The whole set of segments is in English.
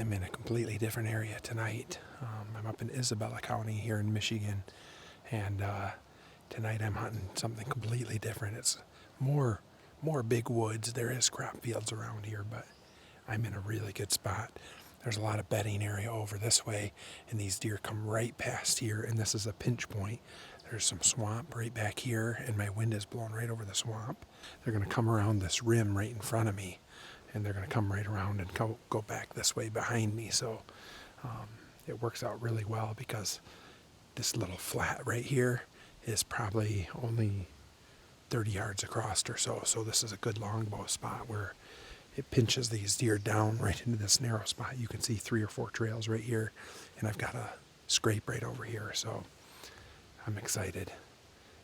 I'm in a completely different area tonight. I'm up in Isabella County here in Michigan, and tonight I'm hunting something completely different. It's more big woods. There is crop fields around here, but I'm in a really good spot. There's a lot of bedding area over this way, and these deer come right past here, and this is a pinch point. There's some swamp right back here, and my wind is blowing right over the swamp. They're going to come around this rim right in front of me, and they're going to come right around and go back this way behind me. So it works out really well because this little flat right here is probably only 30 yards across or so. So this is a good longbow spot where it pinches these deer down right into this narrow spot. You can see 3 or 4 trails right here, and I've got a scrape right over here. So I'm excited.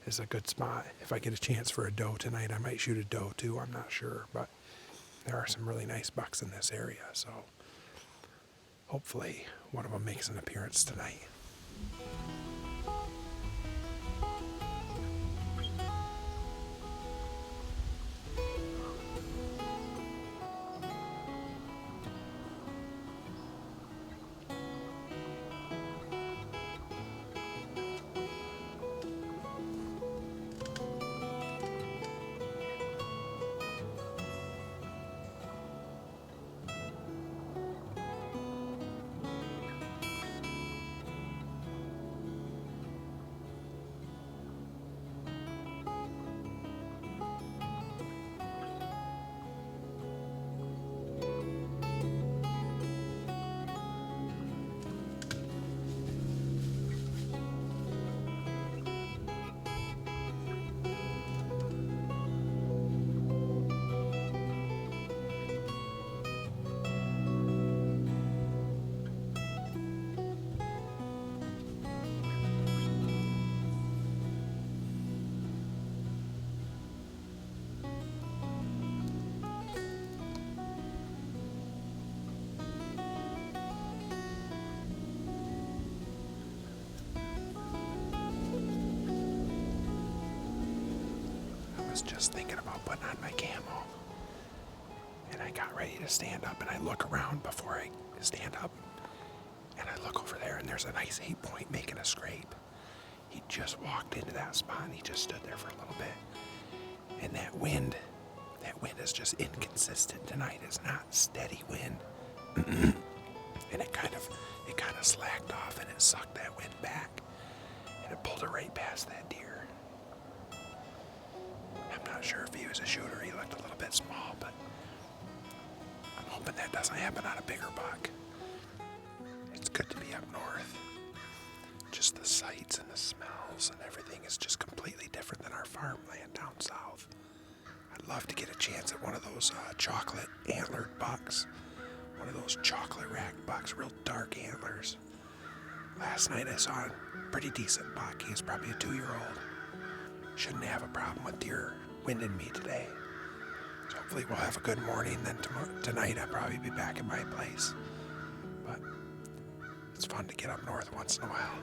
It's a good spot. If I get a chance for a doe tonight, I might shoot a doe too. I'm not sure, but there are some really nice bucks in this area. So hopefully one of them makes an appearance tonight. I was just thinking about putting on my camo, and I got ready to stand up, and I look around before I stand up, and I look over there, and there's a nice 8-point making a scrape. He just walked into that spot, and he just stood there for a little bit. And that wind is just inconsistent tonight. It's not steady wind. And it kind of slacked off, and it sucked that wind back, and it pulled it right past that deer. I'm not sure if he was a shooter. He looked a little bit small, but I'm hoping that doesn't happen on a bigger buck. It's good to be up north. Just the sights and the smells and everything is just completely different than our farmland down south. I'd love to get a chance at one of those chocolate antlered bucks. One of those chocolate rack bucks, real dark antlers. Last night I saw a pretty decent buck. He was probably a 2-year-old. Shouldn't have a problem with deer winding me today. So hopefully we'll have a good morning. Then tonight I'll probably be back at my place. But it's fun to get up north once in a while.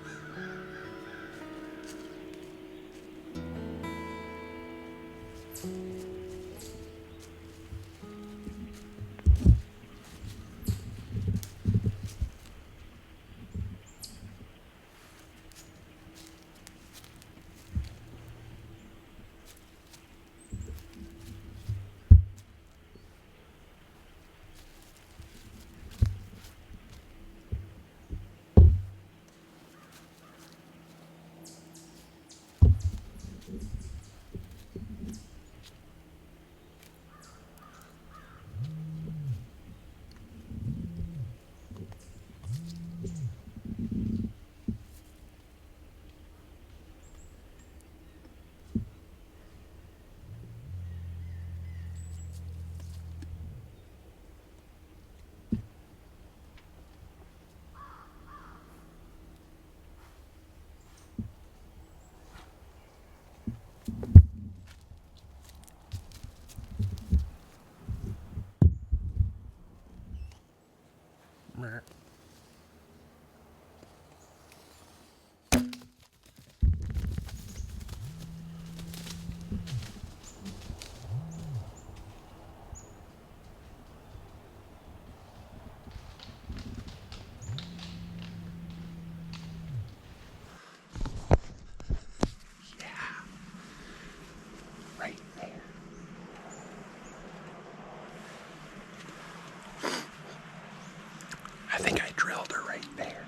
right there.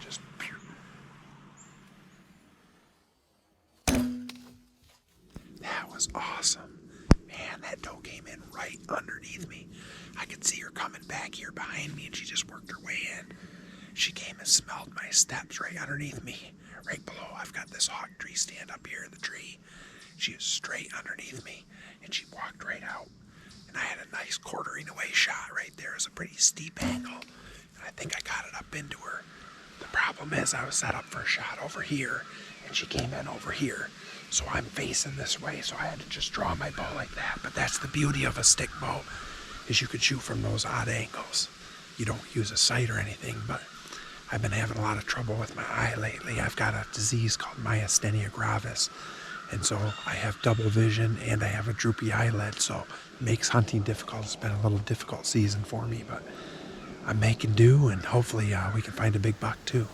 Just pure. That was awesome. Man, that doe came in right underneath me. I could see her coming back here behind me, and she just worked her way in. She came and smelled my steps right underneath me. Right below, I've got this hawk tree stand up here in the tree. She was straight underneath me, and she walked right out. And I had a nice quartering away shot right there. It was a pretty steep angle, and I think I got it up into her. The problem is I was set up for a shot over here, and she came in over here. So I'm facing this way, so I had to just draw my bow like that. But that's the beauty of a stick bow, is you could shoot from those odd angles. You don't use a sight or anything, but I've been having a lot of trouble with my eye lately. I've got a disease called myasthenia gravis, and so I have double vision and I have a droopy eyelid, so it makes hunting difficult. It's been a little difficult season for me, but I'm making do, and hopefully we can find a big buck too.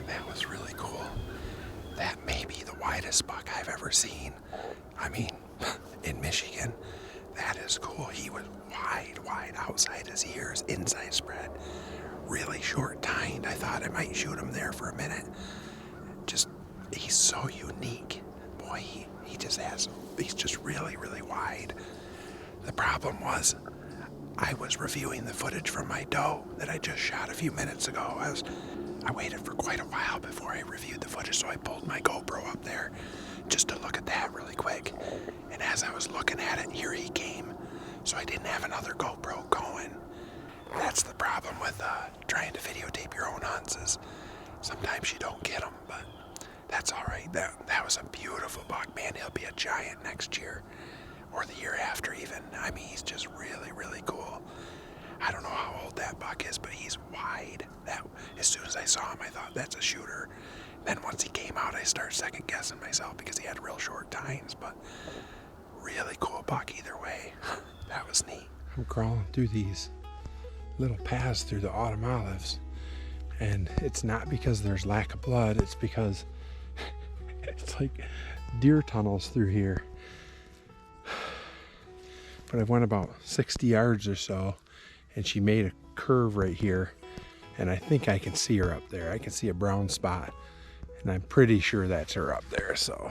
That was really cool. That may be the widest buck I've ever seen. I mean, in Michigan, that is cool. He was wide outside his ears, inside spread, really short tined. I thought I might shoot him there for a minute. He's so unique. Boy, he's just really wide. The problem was, I was reviewing the footage from my doe that I just shot a few minutes ago. I waited for quite a while before I reviewed the footage, so I pulled my GoPro up there just to look at that really quick. And as I was looking at it, here he came. So I didn't have another GoPro going. That's the problem with trying to videotape your own hunts, is sometimes you don't get them, but that's all right. That was a beautiful buck, man. He'll be a giant next year, or the year after even. I mean, he's just really cool. I don't know how old that buck is, but he's wide. As soon as I saw him, I thought, that's a shooter. Then once he came out, I started second guessing myself because he had real short tines, but really cool buck either way. That was neat. I'm crawling through these little paths through the autumn olives, and it's not because there's lack of blood, it's because it's like deer tunnels through here. But I went about 60 yards or so, and she made a curve right here, and I think I can see her up there. I can see a brown spot, and I'm pretty sure that's her up there. So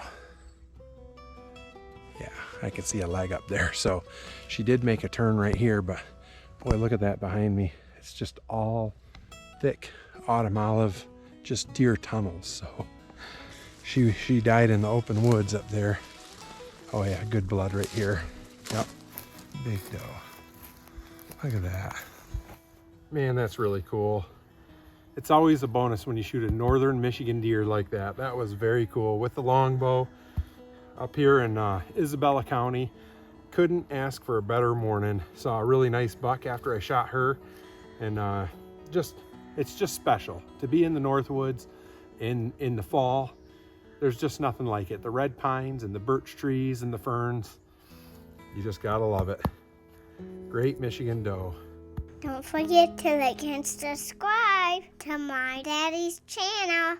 yeah, I can see a leg up there. So she did make a turn right here, but boy, look at that behind me. It's just all thick autumn olive, just deer tunnels. So she died in the open woods up there. Oh yeah, good blood right here. Yep, big doe. Look at that. Man, that's really cool. It's always a bonus when you shoot a northern Michigan deer like that. That was very cool with the longbow. up here in Isabella County. Couldn't ask for a better morning. Saw a really nice buck after I shot her, and it's just special to be in the Northwoods in the fall. There's just nothing like it. The red pines and the birch trees and the ferns. You just gotta love it. Great Michigan doe. Don't forget to like and subscribe to my daddy's channel.